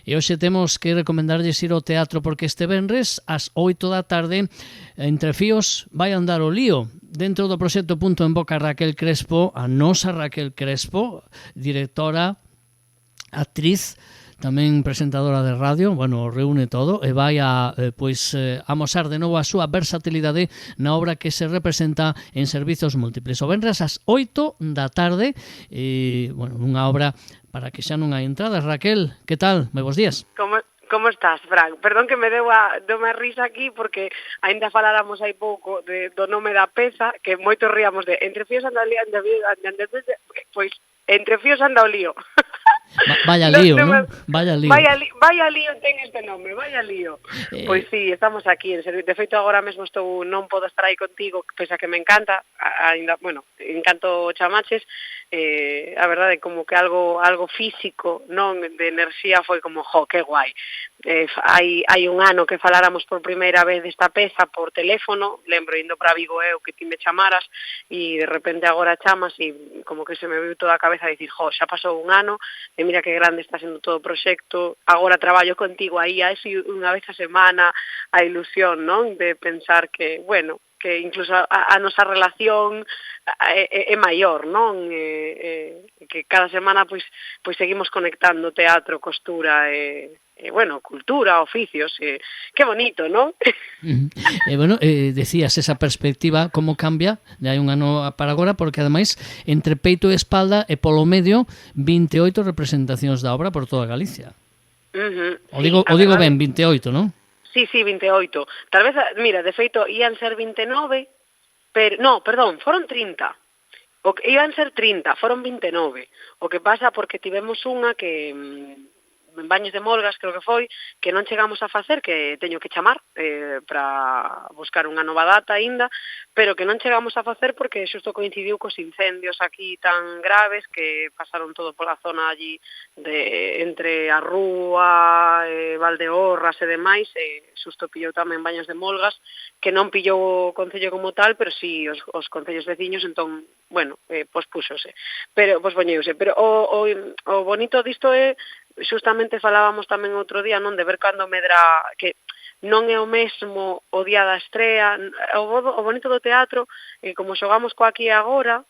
E hoxe temos que recomendarlles ir ao teatro porque este venres ás 8 da tarde Entre Fíos vai andar o lío. Dentro do proxecto Punto en Boca Raquel Crespo, a nosa Raquel Crespo, directora, actriz, tamén presentadora de radio, bueno, reúne todo e vai a amosar de novo a súa versatilidade na obra que se representa en Servizos Múltiples. O venres ás 8 da tarde, bueno, unha obra para que xa non hai entradas. Raquel, que tal? Moi bons días. Como estás, Fran? Perdón que me deu a risa aquí porque aínda faláramos hai pouco do nome da peza, que moito ríamos de Entre Fíos anda o lío, pois Entre Fíos anda o lío. Vaya lío, ¿no? Vaya lío. Vaya lío ten este nome, vaya lío. Pois sí, estamos aquí en servicio. De feito, agora mesmo non podo estar aí contigo, pese a que me encanta, ainda, bueno, encanto chamaches, a verdade, como que algo físico, non de enerxía, foi como, que guai. Hai un ano que faláramos por primeira vez desta peza por teléfono, lembro indo para Vigo eu que ti me chamaras, e de repente agora chamas e como que se me viu toda a cabeza a dicir, xa pasou un ano, e mira que grande está sendo todo o proxecto, agora traballo contigo aí, unha vez a semana, a ilusión, non? De pensar que, bueno, que incluso a nosa relación é maior, non? Que cada semana pois seguimos conectando teatro, costura bueno, cultura, oficios, que bonito, non? Bueno, decías esa perspectiva, como cambia de hai un ano para agora, porque ademais entre peito e espalda e polo medio 28 representacións da obra por toda Galicia. O digo ben, 28, non? Sí, 28. Tal vez, mira, de feito, ian ser 29, pero, no, perdón, foron 30. Ian ser 30, foron 29. O que pasa porque tivemos unha que en Baños de Molgas, creo que foi, que non chegamos a facer, que teño que chamar para buscar unha nova data aínda, pero que non chegamos a facer porque xusto coincidiu cos incendios aquí tan graves que pasaron todo pola zona allí entre a Rúa, Valdeorras e demais, xusto pillou tamén Baños de Molgas, que non pillou o concello como tal, pero si os concellos veciños, entón, bueno, pospúxose, pero pospoñeuse, pero o bonito disto é xustamente falábamos tamén outro día, non, de ver cando medra, que non é o mesmo o día da estrea, o bonito do teatro, como xogamos coa aquí e agora,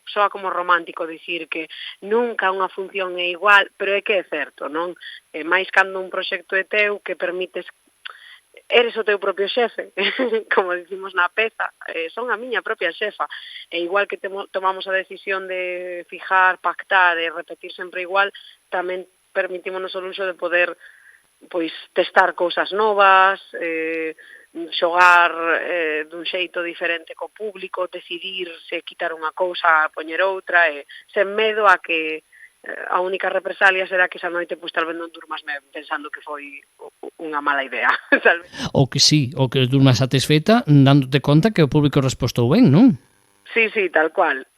soa como romántico dicir que nunca unha función é igual, pero é que é certo, non? Mais cando un proxecto é teu que permites eres o teu propio xefe, como dicimos na peza, son a miña propia xefa, e igual que tomamos a decisión de fijar, pactar e repetir sempre igual, tamén permitímonos o luxo de poder pois testar cousas novas, xogar dun xeito diferente co público, decidir se quitar unha cousa a poñer outra, e sen medo a que a única represalia será que esa noite tal vez non durmas pensando que foi unha mala idea. O que sí, o que durmas satisfeita dándote conta que o público respostou ben, non? Sí, tal cual.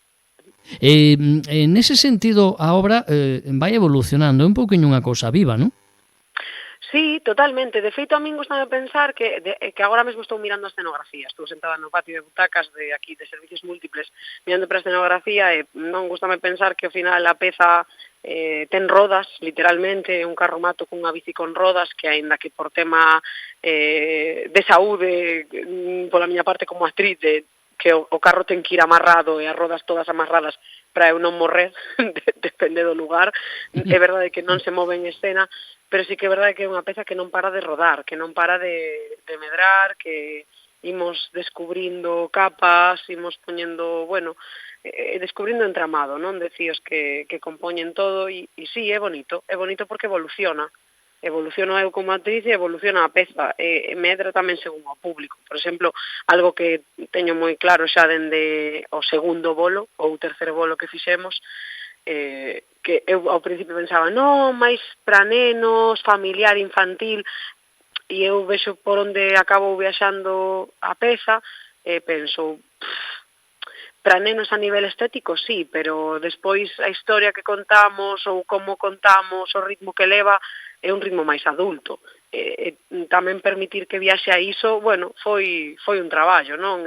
En ese sentido, a obra vai evolucionando, é un pouquinho unha cousa viva, non? Sí, totalmente. De feito, a min gustame pensar que agora mesmo estou mirando a escenografía. Estou sentada no patio de butacas de aquí, de Servicios Múltiples, mirando para a escenografía, e non gustame pensar que ao final a peza ten rodas, literalmente, un carromato cunha bici con rodas, que aínda que por tema de saúde, pola miña parte como actriz, que o carro ten que ir amarrado e as rodas todas amarradas para eu non morrer, depende do lugar. É verdade que non se move en escena, pero sí que é verdade que é unha peza que non para de rodar, que non para de medrar, que imos descubrindo capas, imos poñendo, bueno, descubrindo entramado, non? De fíos que compoñen todo, e sí, é bonito porque evoluciona eu como actriz e evoluciona a peza, medra tamén según o público. Por exemplo, algo que teño moi claro xa dende o segundo bolo ou terceiro bolo que fixemos, que eu ao principio pensaba, non, máis para nenos, familiar, infantil, e eu vexo por onde acabo viaxando a peza, e penso, para nenos a nivel estético, sí, pero despois a historia que contamos ou como contamos, o ritmo que leva, é un ritmo máis adulto. Tamén permitir que viaxe a iso, bueno, foi un traballo, non?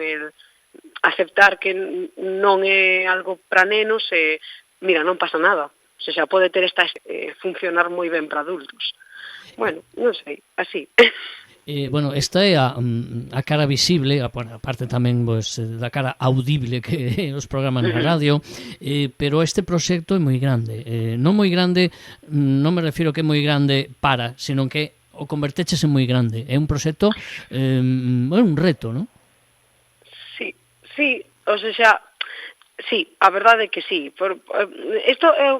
Aceptar que non é algo para nenos e, mira, non pasa nada. O sea, pode ter funcionar moi ben para adultos. Bueno, non sei, así. Bueno, esta é a cara visible, a parte tamén pues, da cara audible que os programas na radio, pero este proxecto é moi grande. Non moi grande, non me refiro que é moi grande sino que o converteches en moi grande. É un proxecto, é un reto, non? Sí, o sea, sí, a verdade é que sí.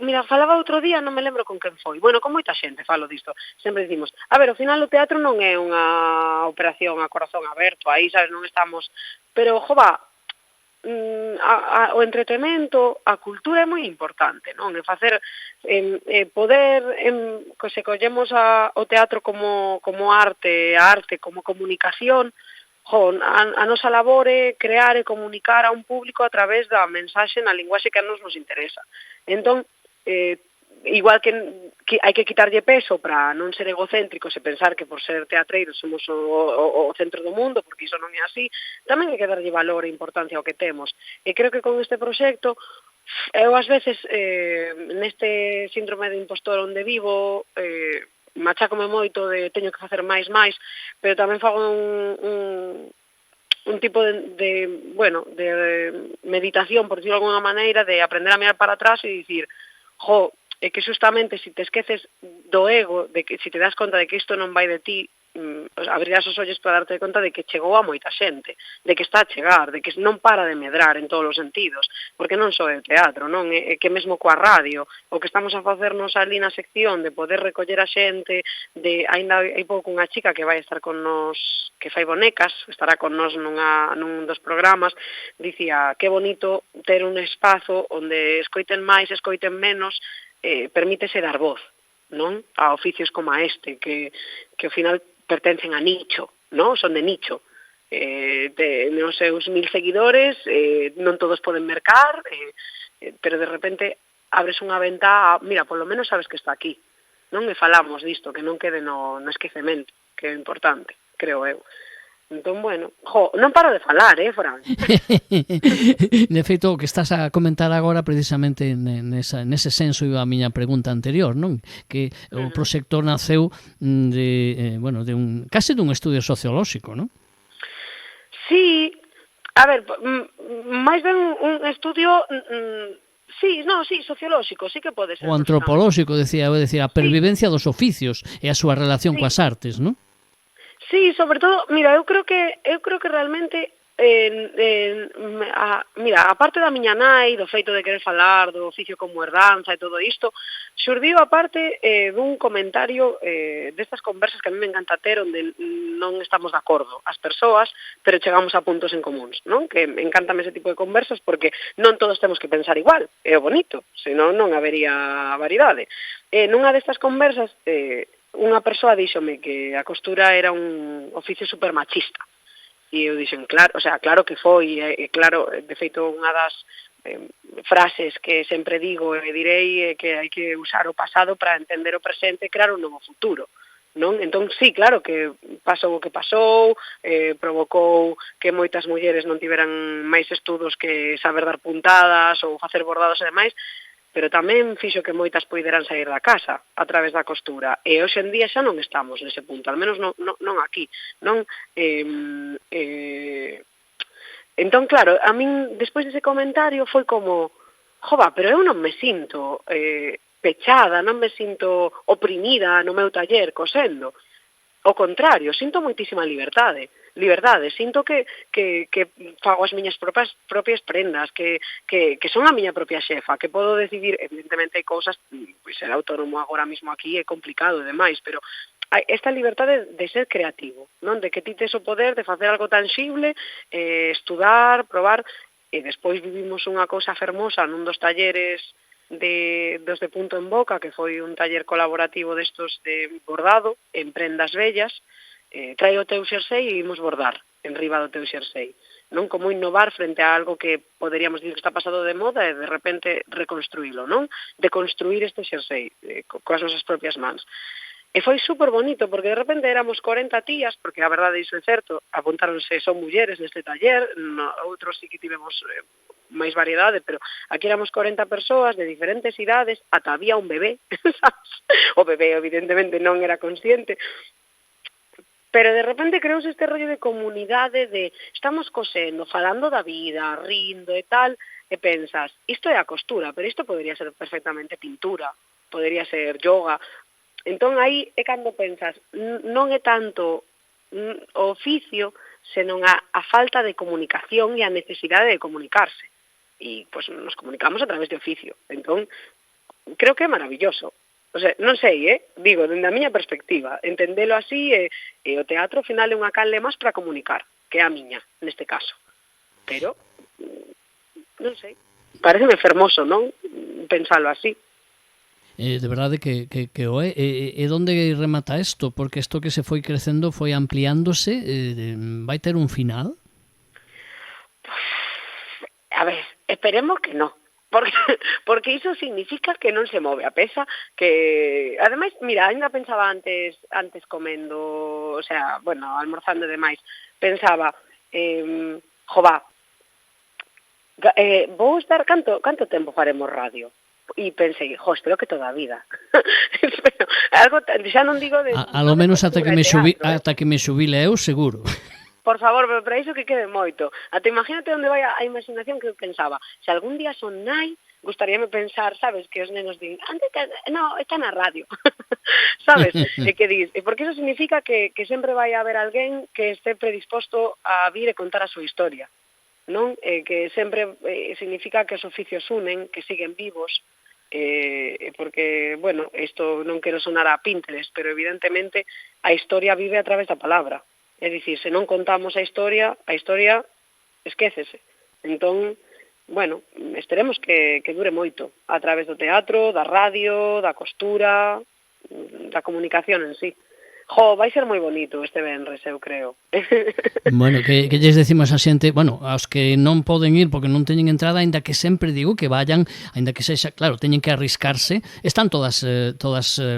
Mira, falaba outro día, non me lembro con quen foi. Bueno, con moita xente falo disto. Sempre dicimos, a ver, ao final o teatro non é unha operación a corazón aberto, aí, sabes, non estamos... Pero, jova, o entretemento, a cultura é moi importante, non? E facer, poder, se collemos o teatro como arte, a arte como comunicación, a nosa labor é crear e comunicar a un público a través da mensaxe na linguaxe que a nos interesa. Entón, igual que hai que quitarlle peso para non ser egocéntricos e pensar que por ser teatreiros somos o centro do mundo, porque iso non é así, tamén hai que darlle valor e importancia ao que temos. E creo que con este proxecto, eu ás veces, neste síndrome de impostor onde vivo, machacome moito de teño que facer máis, pero tamén fago un tipo de meditación, por decirlo de alguna maneira, de aprender a mirar para atrás e dicir, é que justamente se te esqueces do ego, de que se te das conta de que isto non vai de ti, abrirás os ollos para darte conta de que chegou a moita xente, de que está a chegar, de que non para de medrar en todos os sentidos, porque non só é o teatro, non? É que mesmo coa radio, o que estamos a facernos ali na sección de poder recoller a xente, ainda hai pouco unha chica que vai estar con nos, que fai bonecas, estará con nos nun dos programas, dicía, que bonito ter un espazo onde escoiten máis, escoiten menos, permítese dar voz, non? A oficios como este, que ao final pertencen a nicho, non? Son de nicho. Nos seus 1000 seguidores, non todos poden mercar, pero de repente abres unha ventá, mira, polo menos sabes que está aquí, non? E falamos disto, que non quede no esquecemento, que é importante, creo eu. Entón, bueno, non paro de falar, Fran? De feito, o que estás a comentar agora precisamente nese senso iba a miña pregunta anterior, non? Que o proxecto naceu case dun estudio sociolóxico, non? Sí, a ver, máis ben un estudio... Sí, sociolóxico, sí que pode ser. O antropolóxico, decía, a pervivencia dos oficios e a súa relación coas artes, non? Sí, sobre todo, mira, eu creo que realmente mira, a parte da miña nai, do feito de querer falar do oficio como herdanza e todo isto, xurdiu a parte dun comentario destas conversas que a mí me encanta ter, onde non estamos de acordo as persoas, pero chegamos a puntos en comuns, non? Que me encantame ese tipo de conversas porque non todos temos que pensar igual, é o bonito, senón non habería variedade. Nunha destas conversas, unha persoa díxome que a costura era un oficio super machista. E eu dixen, claro que foi, claro, de feito, unha das frases que sempre digo e direi é que hai que usar o pasado para entender o presente e crear un novo futuro, non? Entón, sí, claro que pasou o que pasou, provocou que moitas mulleres non tiveran máis estudos que saber dar puntadas ou facer bordados e demais, pero tamén fixo que moitas poideran sair da casa a través da costura. E hoxe en día xa non estamos nese punto, al menos non aquí. Non? Entón, claro, a min, despois dese comentario, foi como, pero eu non me sinto pechada, non me sinto oprimida no meu taller cosendo. Ao contrario, sinto moitísima liberdade, sinto que fago as miñas propias prendas, que son a miña propia xefa, que podo decidir, evidentemente hai cousas, ser autónomo agora mesmo aquí é complicado e demais, pero esta liberdade de ser creativo, non? De que ti tes o poder de facer algo tangible, estudar, probar, e despois vivimos unha cousa fermosa nun dos talleres dos de Punto en Boca, que foi un taller colaborativo destos de bordado en prendas bellas, trae o teu xersei e imos bordar en riba do teu xersei, non? Como innovar frente a algo que poderíamos dicir que está pasado de moda e de repente reconstruílo, non? De construir este xersei coas nosas propias mans. E foi super bonito, porque de repente éramos 40 tías, porque a verdade iso é certo, apuntáronse, son mulleres neste taller, outros sí que tivemos máis variedade, pero aquí éramos 40 persoas de diferentes idades, ata había un bebé, sabes? O bebé evidentemente non era consciente, pero de repente creouse este rollo de comunidade, de estamos cosendo, falando da vida, rindo e tal, e pensas, isto é a costura, pero isto podría ser perfectamente pintura, podría ser yoga. Entón aí é cando pensas, non é tanto o oficio, senón a falta de comunicación e a necesidade de comunicarse. E, pois, nos comunicamos a través de oficio. Entón, creo que é maravilloso. O sea, non sei, digo, dende a miña perspectiva, entendelo así, e o teatro, ao final, é unha canle máis para comunicar, que é a miña, neste caso. Pero, non sei, pareceme fermoso, non? Pensalo así. De verdade que o é. E onde remata isto? Porque isto que se foi crecendo foi ampliándose, vai ter un final? A ver, esperemos que non. Porque iso significa que non se move a peza, que ademais, mira, ainda pensaba antes comendo, o sea, bueno, almorzando e demais, pensaba, vou estar, canto tempo faremos radio? E pensei, espero que toda a vida. Espero, algo, xa non digo de... A lo menos ata que me xubile eu, seguro. Por favor, pero para iso que quede moito. Ata imagínate onde vai a imaginación, que eu pensaba. Se algún día son nai, gustaríame pensar, sabes, que os nenos din, no, está na radio. Sabes? E que dis, porque iso significa que sempre vai haber alguén que este predisposto a vir e contar a súa historia. Non? Que sempre significa que os oficios unen, que siguen vivos, porque, bueno, isto non quero sonar a Pinterest, pero evidentemente a historia vive a través da palabra. É dicir, se non contamos a historia esquécese. Entón, bueno, esperemos que dure moito a través do teatro, da radio, da costura, da comunicación en sí. Vai ser moi bonito este venres, eu creo. Bueno, que lles decimos a xente, bueno, aos que non poden ir porque non teñen entrada, aínda que sempre digo que vayan, aínda que sexa, claro, teñen que arriscarse, están todas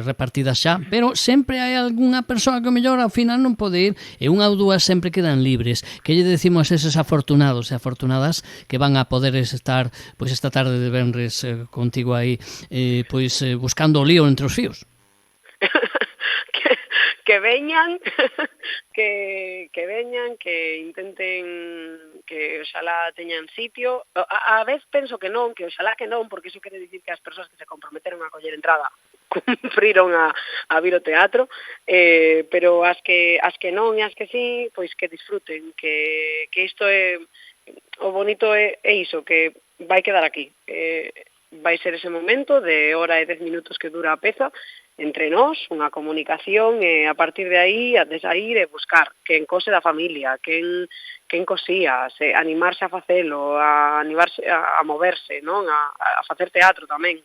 repartidas xa, pero sempre hai algunha persoa que mellor ao final non pode ir, e unha ou dúas sempre quedan libres. Que lle decimos a eses afortunados e afortunadas que van a poder estar pois esta tarde de venres contigo aí, pois buscando o lío entre os fíos? Que veñan, que veñan, que intenten que oxalá teñan sitio. A vez penso que non, que oxalá que non, porque iso quere dicir que as persoas que se comprometeron a coller entrada cumpriron a vir ao teatro, pero as que non e as que sí, pois que disfruten, que isto é o bonito é iso, que vai quedar aquí. Vai ser ese momento de hora e 10 minutos que dura a peza entre nós, unha comunicación, e a partir de aí a de sair e buscar quen cose da familia, quen cosía, animarse a facelo, animarse a moverse, non? A facer teatro tamén.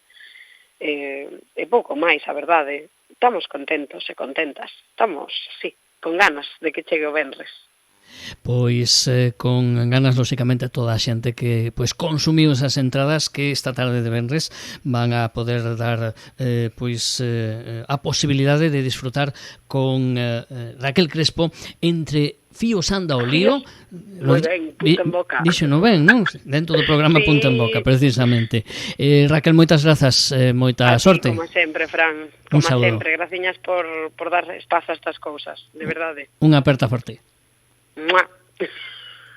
E pouco máis, a verdade. Estamos contentos e contentas. Estamos, sí, con ganas de que chegue o venres. Pois con ganas, lóxicamente, toda a xente que pois consumiu esas entradas, que esta tarde de venres van a poder dar a posibilidade de disfrutar con Raquel Crespo entre Fíos anda o lío. Moi ben, punto en boca. Dixo non ben, non? Dentro do programa sí. Punto en boca, precisamente. Raquel, moitas grazas, moita sorte. Como sempre, Fran, como sempre. Graciñas por dar espazo a estas cousas, de verdade. Unha aperta forte. Mua.